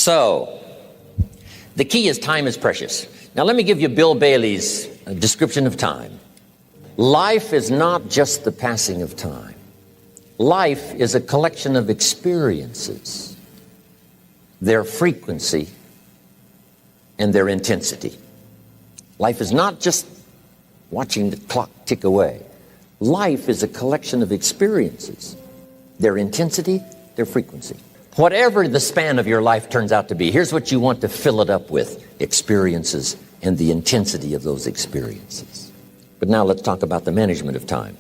So, the key is time is precious. Now let me give you Bill Bailey's description of time. Life is not just the passing of time. Life is a collection of experiences, their frequency, and their intensity. Life is not just watching the clock tick away. Life is a collection of experiences, their intensity, their frequency. Whatever the span of your life turns out to be, here's what you want to fill it up with: experiences and the intensity of those experiences. But now let's talk about the management of time.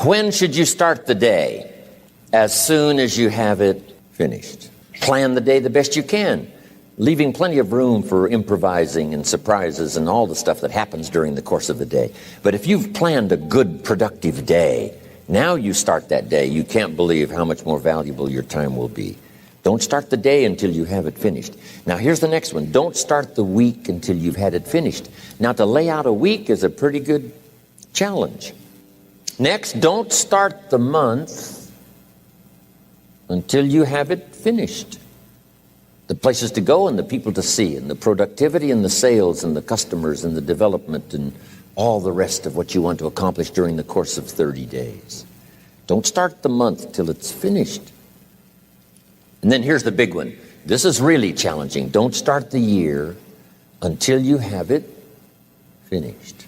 When should you start the day? As soon as you have it finished. Plan the day the best you can, leaving plenty of room for improvising and surprises and all the stuff that happens during the course of the day. But if you've planned a good, productive day, now you start that day, you can't believe how much more valuable your time will be. Don't start the day until you have it finished. Now here's the next one. Don't start the week until you've had it finished. Now to lay out a week is a pretty good challenge. Next, don't start the month until you have it finished. The places to go and the people to see and the productivity and the sales and the customers and the development and all the rest of what you want to accomplish during the course of 30 days. Don't start the month till it's finished. And then here's the big one. This is really challenging. Don't start the year until you have it finished.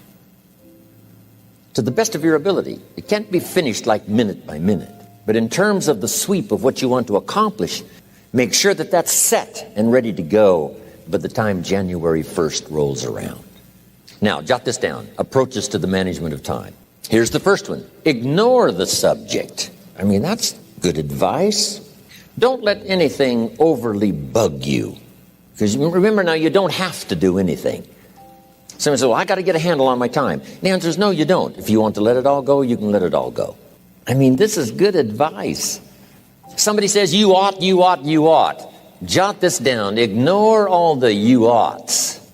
To the best of your ability. It can't be finished like minute by minute. But in terms of the sweep of what you want to accomplish, make sure that that's set and ready to go by the time January 1st rolls around. Now, jot this down. Approaches to the management of time. Here's the first one. Ignore the subject. I mean, that's good advice. Don't let anything overly bug you. Because remember now, you don't have to do anything. Someone says, well, I got to get a handle on my time. The answer is no, you don't. If you want to let it all go, you can let it all go. I mean, this is good advice. Somebody says, you ought, you ought, you ought. Jot this down. Ignore all the you oughts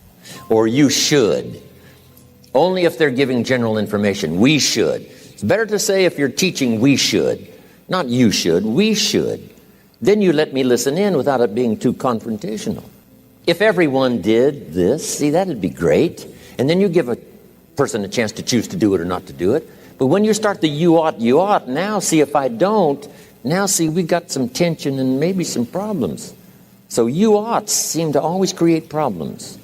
or you should. Only if they're giving general information. We should. It's better to say if you're teaching, we should. Not you should, we should. Then you let me listen in without it being too confrontational. If everyone did this, see, that'd be great. And then you give a person a chance to choose to do it or not to do it. But when you start the you ought, now see if I don't, now see we got some tension and maybe some problems. So you oughts seem to always create problems.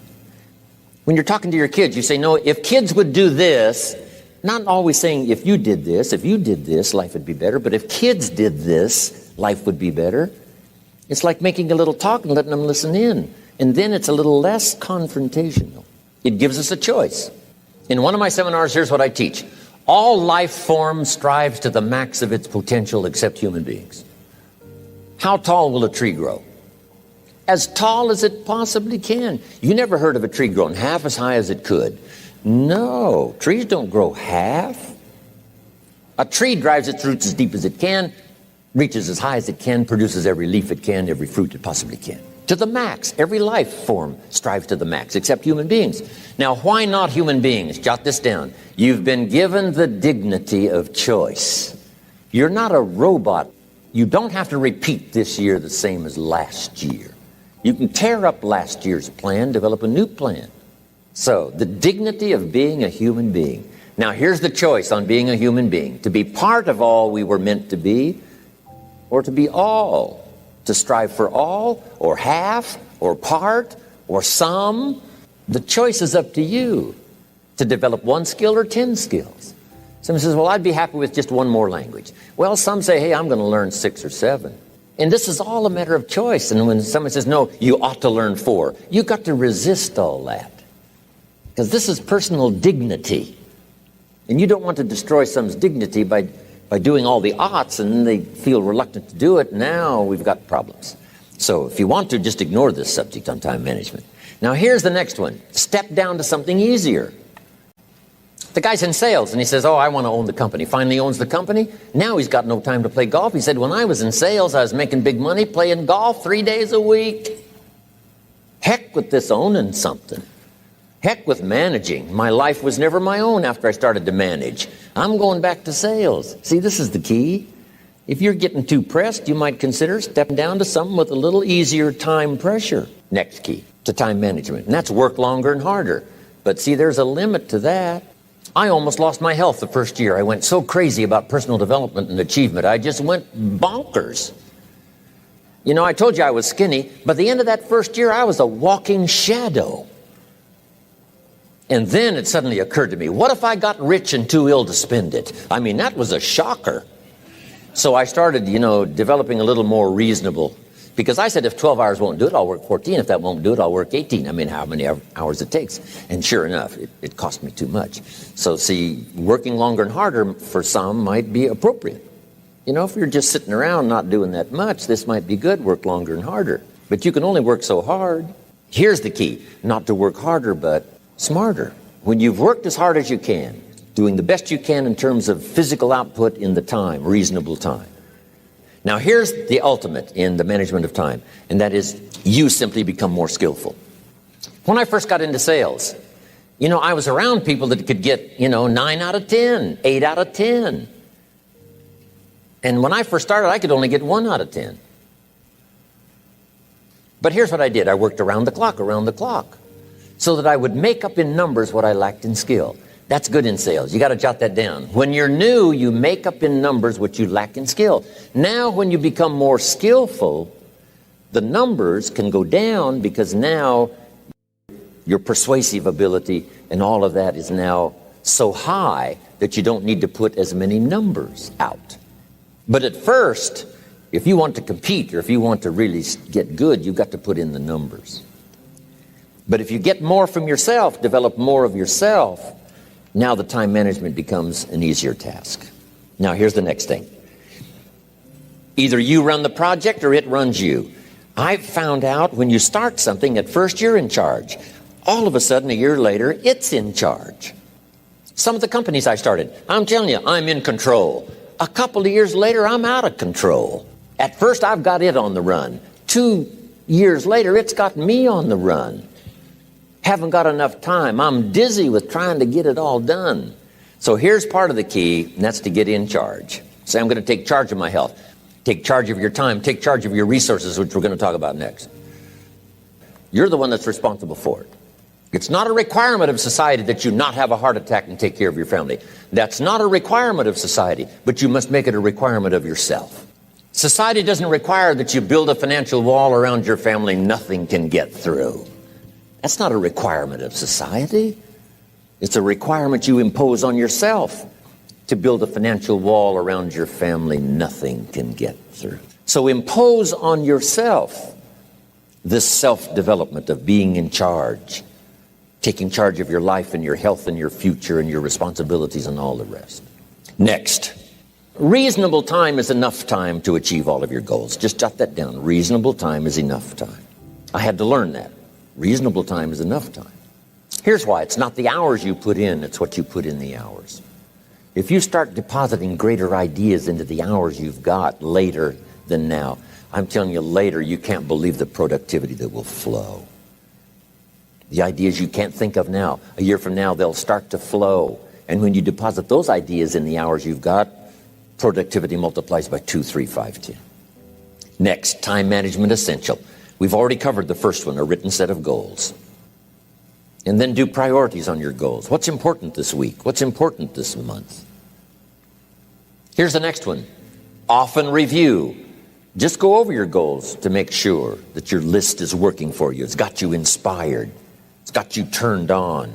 When you're talking to your kids, you say, no, if kids would do this, not always saying if you did this, life would be better. But if kids did this, life would be better. It's like making a little talk and letting them listen in. And then it's a little less confrontational. It gives us a choice. In one of my seminars, here's what I teach. All life form strives to the max of its potential except human beings. How tall will a tree grow? As tall as it possibly can. You never heard of a tree growing half as high as it could. No, trees don't grow half. A tree drives its roots as deep as it can, reaches as high as it can, produces every leaf it can, every fruit it possibly can. To the max. Every life form strives to the max, except human beings. Now, why not human beings? Jot this down. You've been given the dignity of choice. You're not a robot. You don't have to repeat this year the same as last year. You can tear up last year's plan, develop a new plan. So, the dignity of being a human being. Now, here's the choice on being a human being. To be part of all we were meant to be, or to be all. To strive for all, or half, or part, or some. The choice is up to you. To develop one skill or 10 skills. Someone says, well, I'd be happy with just one more language. Well, some say, hey, I'm going to learn 6 or 7. And this is all a matter of choice. And when someone says, no, you ought to learn 4, you've got to resist all that. Because this is personal dignity. And you don't want to destroy someone's dignity by doing all the oughts, and then they feel reluctant to do it. Now we've got problems. So if you want to, just ignore this subject on time management. Now here's the next one. Step down to something easier. The guy's in sales, and he says, oh, I want to own the company. Finally owns the company. Now he's got no time to play golf. He said, when I was in sales, I was making big money playing golf 3 days a week. Heck with this owning something. Heck with managing. My life was never my own after I started to manage. I'm going back to sales. See, this is the key. If you're getting too pressed, you might consider stepping down to something with a little easier time pressure. Next key to time management, and that's work longer and harder. But see, there's a limit to that. I almost lost my health the first year. I went so crazy about personal development and achievement. I just went bonkers. You know, I told you I was skinny. By the end of that first year, I was a walking shadow. And then it suddenly occurred to me, what if I got rich and too ill to spend it? I mean, that was a shocker. So I started, developing a little more reasonable, because I said if 12 hours won't do it, I'll work 14. If that won't do it, I'll work 18. I mean, how many hours it takes. And sure enough, it cost me too much. So see, working longer and harder for some might be appropriate. If you're just sitting around not doing that much, this might be good, work longer and harder. But you can only work so hard. Here's the key, not to work harder, but smarter. When you've worked as hard as you can, doing the best you can in terms of physical output in the time, reasonable time. Now here's the ultimate in the management of time, and that is you simply become more skillful. When I first got into sales, I was around people that could get, 9 out of 10, 8 out of 10. And when I first started, I could only get 1 out of 10. But here's what I did. I worked around the clock, so that I would make up in numbers what I lacked in skill. That's good in sales. You got to jot that down. When you're new, you make up in numbers what you lack in skill. Now, when you become more skillful, the numbers can go down because now your persuasive ability and all of that is now so high that you don't need to put as many numbers out. But at first, if you want to compete or if you want to really get good, you've got to put in the numbers. But if you get more from yourself, develop more of yourself, now the time management becomes an easier task. Now here's the next thing. Either you run the project or it runs you. I've found out when you start something, at first you're in charge. All of a sudden, a year later, it's in charge. Some of the companies I started, I'm telling you, I'm in control. A couple of years later, I'm out of control. At first, I've got it on the run. 2 years later, it's got me on the run. Haven't got enough time. I'm dizzy with trying to get it all done. So here's part of the key, and that's to get in charge. Say, I'm going to take charge of my health. Take charge of your time. Take charge of your resources, which we're going to talk about next. You're the one that's responsible for it. It's not a requirement of society that you not have a heart attack and take care of your family. That's not a requirement of society, but you must make it a requirement of yourself. Society doesn't require that you build a financial wall around your family nothing can get through. That's not a requirement of society. It's a requirement you impose on yourself to build a financial wall around your family nothing can get through. So impose on yourself this self-development of being in charge, taking charge of your life and your health and your future and your responsibilities and all the rest. Next, reasonable time is enough time to achieve all of your goals. Just jot that down. Reasonable time is enough time. I had to learn that. Reasonable time is enough time. Here's why. It's not the hours you put in, it's what you put in the hours. If you start depositing greater ideas into the hours you've got later than now, I'm telling you, later you can't believe the productivity that will flow. The ideas you can't think of now, a year from now, they'll start to flow. And when you deposit those ideas in the hours you've got, productivity multiplies by 2, 3, 5, 10. Next, time management essential. We've already covered the first one, a written set of goals. And then do priorities on your goals. What's important this week? What's important this month? Here's the next one. Often review. Just go over your goals to make sure that your list is working for you. It's got you inspired. It's got you turned on.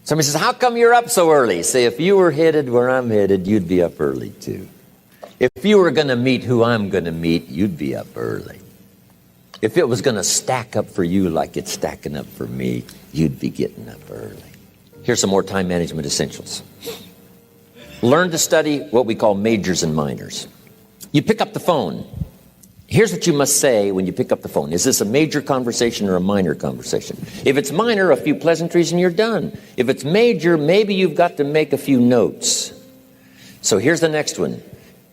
Somebody says, how come you're up so early? Say, if you were headed where I'm headed, you'd be up early too. If you were going to meet who I'm going to meet, you'd be up early. If it was going to stack up for you like it's stacking up for me, you'd be getting up early. Here's some more time management essentials. Learn to study what we call majors and minors. You pick up the phone. Here's what you must say when you pick up the phone. Is this a major conversation or a minor conversation? If it's minor, a few pleasantries and you're done. If it's major, maybe you've got to make a few notes. So here's the next one.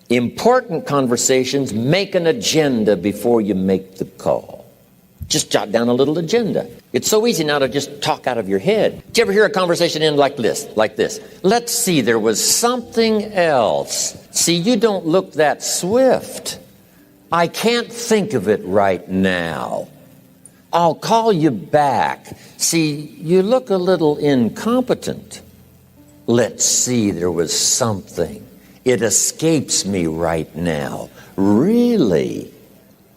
Important conversations, make an agenda before you make the call. Just jot down a little agenda. It's so easy now to just talk out of your head. Did you ever hear a conversation end like this? Let's see, there was something else. See, you don't look that swift. I can't think of it right now. I'll call you back. See, you look a little incompetent. Let's see, there was something. It escapes me right now. Really?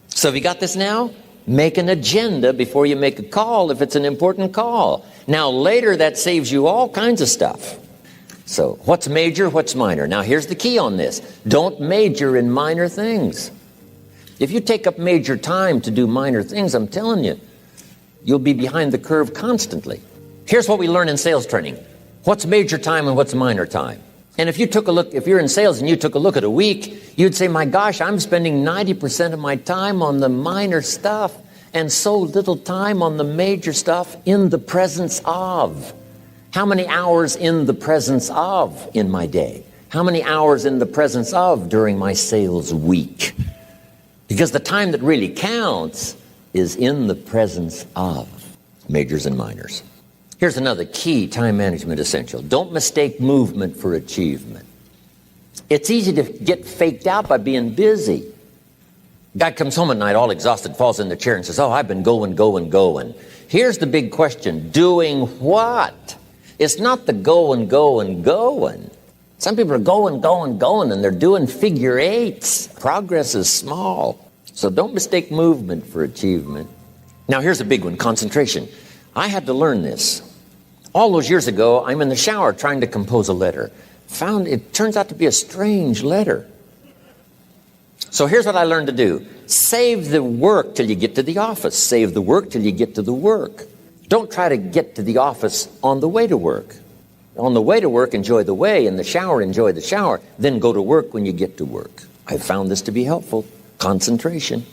So have you got this now? Make an agenda before you make a call if it's an important call. Now later that saves you all kinds of stuff. So what's major, what's minor? Now here's the key on this. Don't major in minor things. If you take up major time to do minor things, I'm telling you, you'll be behind the curve constantly. Here's what we learn in sales training. What's major time and what's minor time? And if you took a look, if you're in sales and you took a look at a week, you'd say, my gosh, I'm spending 90% of my time on the minor stuff and so little time on the major stuff in the presence of. How many hours in the presence of in my day? How many hours in the presence of during my sales week? Because the time that really counts is in the presence of majors and minors. Here's another key time management essential. Don't mistake movement for achievement. It's easy to get faked out by being busy. Guy comes home at night all exhausted, falls in the chair and says, oh, I've been going. Here's the big question. Doing what? It's not the going. Some people are going, and they're doing figure eights. Progress is small. So don't mistake movement for achievement. Now here's a big one, concentration. I had to learn this. All those years ago, I'm in the shower trying to compose a letter. Found it turns out to be a strange letter. So here's what I learned to do. Save the work till you get to the office. Save the work till you get to the work. Don't try to get to the office on the way to work. On the way to work, enjoy the way. In the shower, enjoy the shower. Then go to work when you get to work. I found this to be helpful. Concentration.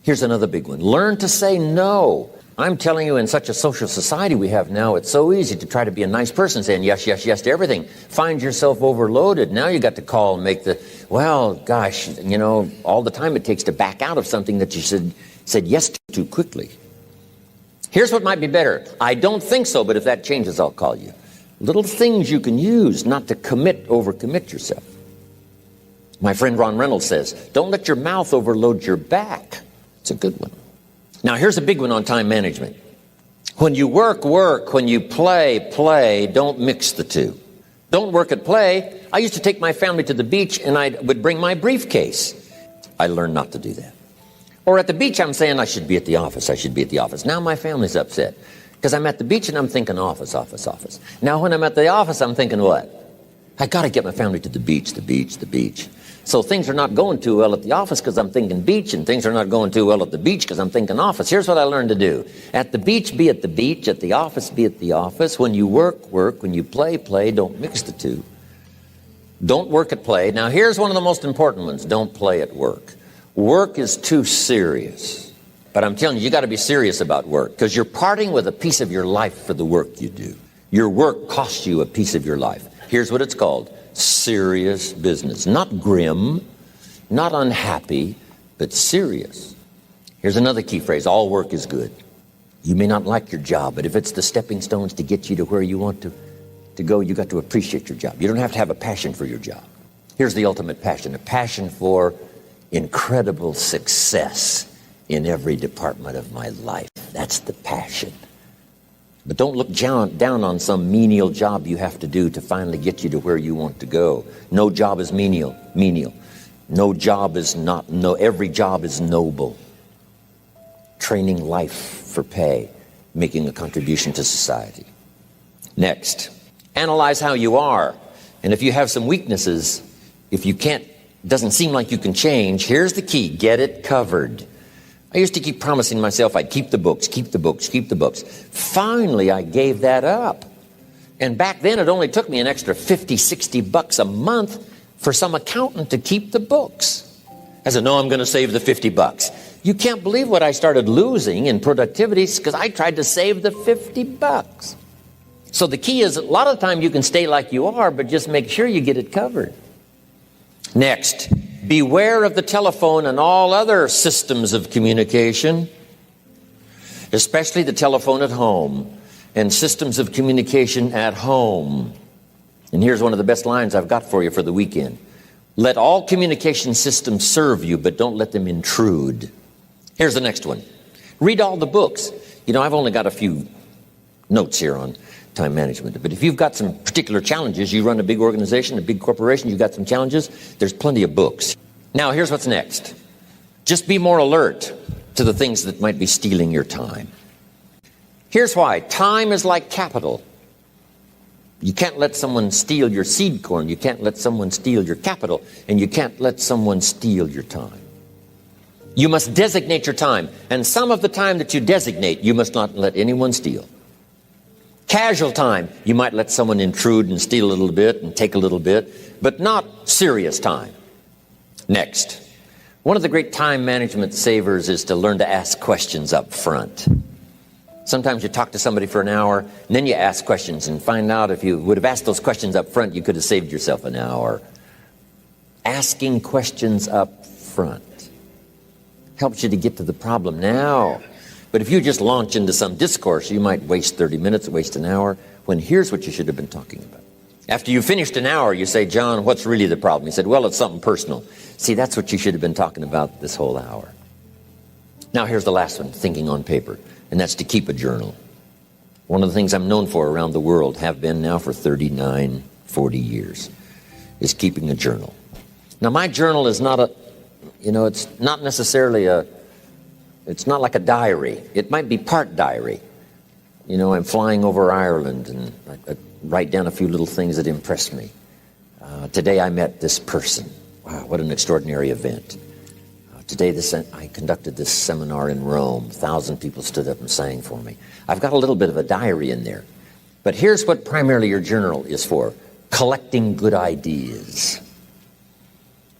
Here's another big one. Learn to say no. I'm telling you, in such a social society we have now, it's so easy to try to be a nice person saying yes to everything. Find yourself overloaded. Now you got to call and make the, well, gosh, you know, all the time it takes to back out of something that you said yes to too quickly. Here's what might be better. I don't think so, but if that changes, I'll call you. Little things you can use not to overcommit yourself. My friend Ron Reynolds says, don't let your mouth overload your back. It's a good one. Now, here's a big one on time management. When you work. When you play. Don't mix the two. Don't work at play. I used to take my family to the beach and I would bring my briefcase. I learned not to do that. Or at the beach, I'm saying I should be at the office. Now my family's upset because I'm at the beach and I'm thinking office. Now when I'm at the office, I'm thinking what? I got to get my family to the beach. So things are not going too well at the office because I'm thinking beach, and things are not going too well at the beach because I'm thinking office. Here's what I learned to do. At the beach, be at the beach. At the office, be at the office. When you work. When you play. Don't mix the two. Don't work at play. Now, here's one of the most important ones. Don't play at work. Work is too serious. But I'm telling you, you got to be serious about work because you're parting with a piece of your life for the work you do. Your work costs you a piece of your life. Here's what it's called. Serious business. Not grim, not unhappy, but serious. Here's another key phrase. All work is good. You may not like your job, but if it's the stepping stones to get you to where you want to go, you got to appreciate your job. You don't have to have a passion for your job. Here's the ultimate passion. A passion for incredible success in every department of my life. That's the passion. But don't look down on some menial job you have to do to finally get you to where you want to go. No job is menial. No job is not, every job is noble. Training life for pay, making a contribution to society. Next, analyze how you are. And if you have some weaknesses, if you doesn't seem like you can change, here's the key. Get it covered. I used to keep promising myself I'd keep the books. Finally, I gave that up. And back then, it only took me an extra $50-$60 a month for some accountant to keep the books. I said, no, I'm going to save the $50. You can't believe what I started losing in productivity because I tried to save the $50. So the key is a lot of the time you can stay like you are, but just make sure you get it covered. Next. Beware of the telephone and all other systems of communication, especially the telephone at home and systems of communication at home. And here's one of the best lines I've got for you for the weekend. Let all communication systems serve you, but don't let them intrude. Here's the next one. Read all the books. You know, I've only got a few notes here on time management, but if you've got some particular challenges, you run a big organization, a big corporation, you've got some challenges, there's plenty of books. Now, here's what's next. Just be more alert to the things that might be stealing your time. Here's why. Time is like capital. You can't let someone steal your seed corn. You can't let someone steal your capital. And you can't let someone steal your time. You must designate your time. And some of the time that you designate, you must not let anyone steal. Casual time, you might let someone intrude and steal a little bit and take a little bit, but not serious time. Next, one of the great time management savers is to learn to ask questions up front. Sometimes you talk to somebody for an hour, and then you ask questions and find out if you would have asked those questions up front, you could have saved yourself an hour. Asking questions up front helps you to get to the problem now. But if you just launch into some discourse, you might waste 30 minutes, waste an hour, when here's what you should have been talking about. After you finished an hour, you say, John, what's really the problem? He said, well, it's something personal. See, that's what you should have been talking about this whole hour. Now, here's the last one, thinking on paper, and that's to keep a journal. One of the things I'm known for around the world, have been now for 39, 40 years, is keeping a journal. Now, my journal is not it's not necessarily it's not like a diary. It might be part diary. You know, I'm flying over Ireland, and I write down a few little things that impressed me. Today I met this person. Wow, what an extraordinary event. Today I conducted this seminar in Rome. 1,000 people stood up and sang for me. I've got a little bit of a diary in there. But here's what primarily your journal is for: collecting good ideas.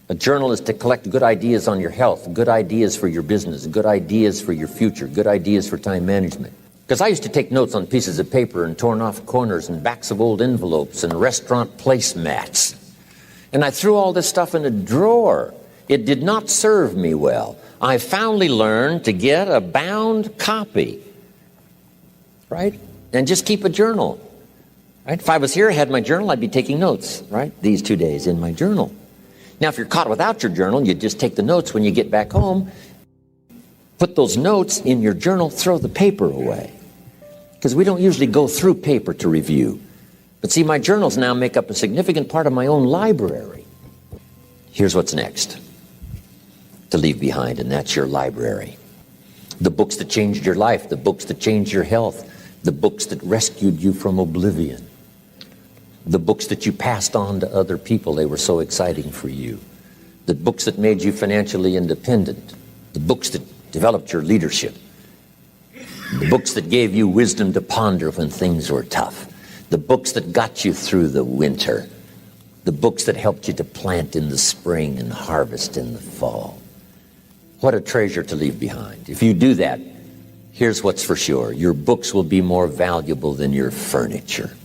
A journal is to collect good ideas on your health, good ideas for your business, good ideas for your future, good ideas for time management. Because I used to take notes on pieces of paper and torn off corners and backs of old envelopes and restaurant placemats. And I threw all this stuff in a drawer. It did not serve me well. I finally learned to get a bound copy, right? And just keep a journal, right? If I was here, I had my journal, I'd be taking notes, right? These 2 days in my journal. Now, if you're caught without your journal, you just take the notes when you get back home, put those notes in your journal, throw the paper away. Because we don't usually go through paper to review. But see, my journals now make up a significant part of my own library. Here's what's next to leave behind, and that's your library. The books that changed your life, the books that changed your health, the books that rescued you from oblivion. The books that you passed on to other people, they were so exciting for you. The books that made you financially independent. The books that developed your leadership. The books that gave you wisdom to ponder when things were tough. The books that got you through the winter. The books that helped you to plant in the spring and harvest in the fall. What a treasure to leave behind. If you do that, here's what's for sure. Your books will be more valuable than your furniture.